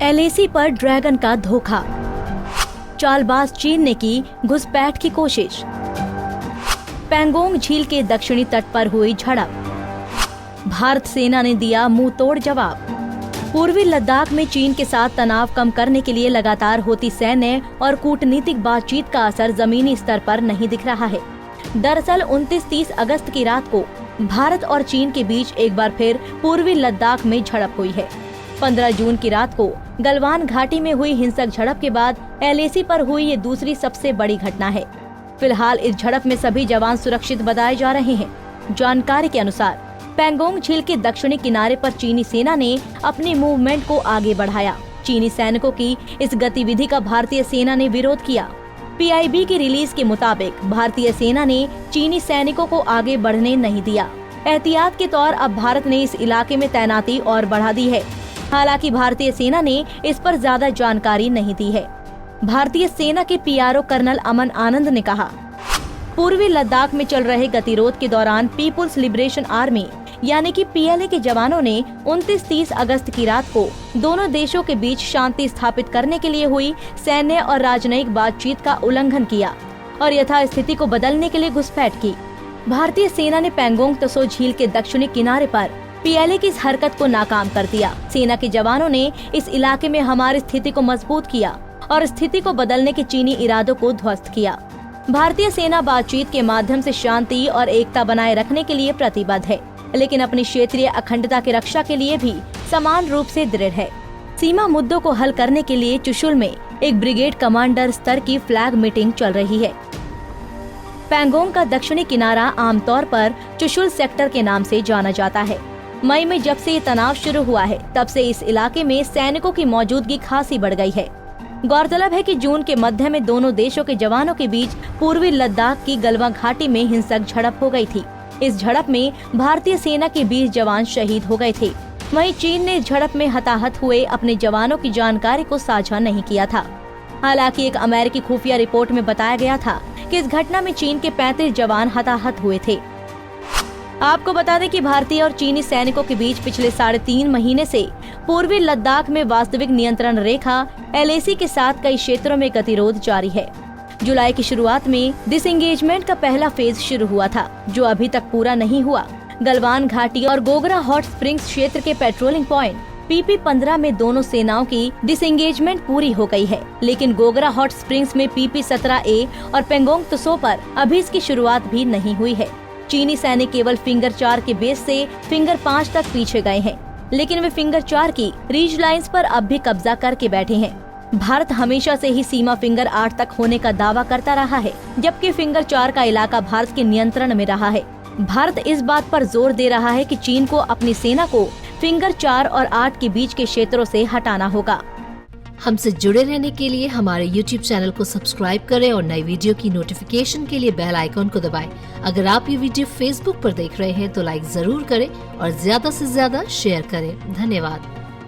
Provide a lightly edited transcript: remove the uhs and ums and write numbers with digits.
LAC पर dragon का धोखा, चालबाज चीन ने की घुसपैठ की कोशिश। पैंगोंग झील के दक्षिणी तट पर हुई झड़प, भारत सेना ने दिया मुंह तोड़ जवाब। पूर्वी लद्दाख में चीन के साथ तनाव कम करने के लिए लगातार होती सैन्य और कूटनीतिक बातचीत का असर जमीनी स्तर पर नहीं दिख रहा है। दरअसल 29-30 अगस्त की रात को भारत और चीन के बीच एक बार फिर पूर्वी लद्दाख में झड़प हुई है। 15 जून की रात को गलवान घाटी में हुई हिंसक झड़प के बाद LAC पर हुई ये दूसरी सबसे बड़ी घटना है। फिलहाल इस झड़प में सभी जवान सुरक्षित बताए जा रहे हैं। जानकारी के अनुसार पैंगोंग झील के दक्षिणी किनारे पर चीनी सेना ने अपनी मूवमेंट को आगे बढ़ाया। चीनी सैनिकों की इस गतिविधि का भारतीय सेना ने विरोध किया। PIB की रिलीज के मुताबिक भारतीय सेना ने चीनी सैनिकों को आगे बढ़ने नहीं दिया। एहतियात के तौर अब भारत ने इस इलाके में तैनाती और बढ़ा दी है। हालांकि भारतीय सेना ने इस पर ज्यादा जानकारी नहीं दी है। भारतीय सेना के PRO कर्नल अमन आनंद ने कहा, पूर्वी लद्दाख में चल रहे गतिरोध के दौरान पीपुल्स लिबरेशन आर्मी यानी कि PLA के जवानों ने 29-30 अगस्त की रात को दोनों देशों के बीच शांति स्थापित करने के लिए हुई सैन्य और राजनयिक बातचीत का उल्लंघन किया और यथास्थिति को बदलने के लिए घुसपैठ की। भारतीय सेना ने पैंगोंग त्सो झील के दक्षिणी किनारे पर PLA की इस हरकत को नाकाम कर दिया। सेना के जवानों ने इस इलाके में हमारी स्थिति को मजबूत किया और स्थिति को बदलने के चीनी इरादों को ध्वस्त किया। भारतीय सेना बातचीत के माध्यम से शांति और एकता बनाए रखने के लिए प्रतिबद्ध है, लेकिन अपनी क्षेत्रीय अखंडता की रक्षा के लिए भी समान रूप से दृढ़ है। सीमा मुद्दों को हल करने के लिए चुशुल में एक ब्रिगेड कमांडर स्तर की फ्लैग मीटिंग चल रही है। पैंगोंग का दक्षिणी किनारा आमतौर पर चुशुल सेक्टर के नाम से जाना जाता है। मई में जब से ये तनाव शुरू हुआ है, तब से इस इलाके में सैनिकों की मौजूदगी खासी बढ़ गई है। गौरतलब है कि जून के मध्य में दोनों देशों के जवानों के बीच पूर्वी लद्दाख की गलवा घाटी में हिंसक झड़प हो गई थी। इस झड़प में भारतीय सेना के 20 जवान शहीद हो गए थे। वहीं चीन ने इस झड़प में हताहत हुए अपने जवानों की जानकारी को साझा नहीं किया था। हालांकि एक अमेरिकी खुफिया रिपोर्ट में बताया गया था कि इस घटना में चीन के 35 जवान हताहत हुए थे। आपको बता दें कि भारतीय और चीनी सैनिकों के बीच पिछले 3.5 महीने से पूर्वी लद्दाख में वास्तविक नियंत्रण रेखा LAC के साथ कई क्षेत्रों में गतिरोध जारी है। जुलाई की शुरुआत में डिसएंगेजमेंट का पहला फेज शुरू हुआ था, जो अभी तक पूरा नहीं हुआ। गलवान घाटी और गोगरा हॉट स्प्रिंग्स क्षेत्र के पेट्रोलिंग पॉइंट PP-15 में दोनों सेनाओं की डिसएंगेजमेंट पूरी हो गई है, लेकिन गोगरा हॉट स्प्रिंग्स में PP-17A और पैंगोंग त्सो पर अभी इसकी शुरुआत भी नहीं हुई है। चीनी सैनिक केवल फिंगर 4 के बेस से फिंगर 5 तक पीछे गए हैं, लेकिन वे फिंगर 4 की रीज लाइंस पर अब भी कब्जा करके बैठे हैं। भारत हमेशा से ही सीमा फिंगर 8 तक होने का दावा करता रहा है, जबकि फिंगर 4 का इलाका भारत के नियंत्रण में रहा है। भारत इस बात पर जोर दे रहा है कि चीन को अपनी सेना को फिंगर 4 और 8 के बीच के क्षेत्रों से हटाना होगा। हमसे जुड़े रहने के लिए हमारे YouTube चैनल को सब्सक्राइब करें और नई वीडियो की नोटिफिकेशन के लिए बेल आइकॉन को दबाएं। अगर आप ये वीडियो Facebook पर देख रहे हैं तो लाइक जरूर करें और ज्यादा से ज्यादा शेयर करें। धन्यवाद।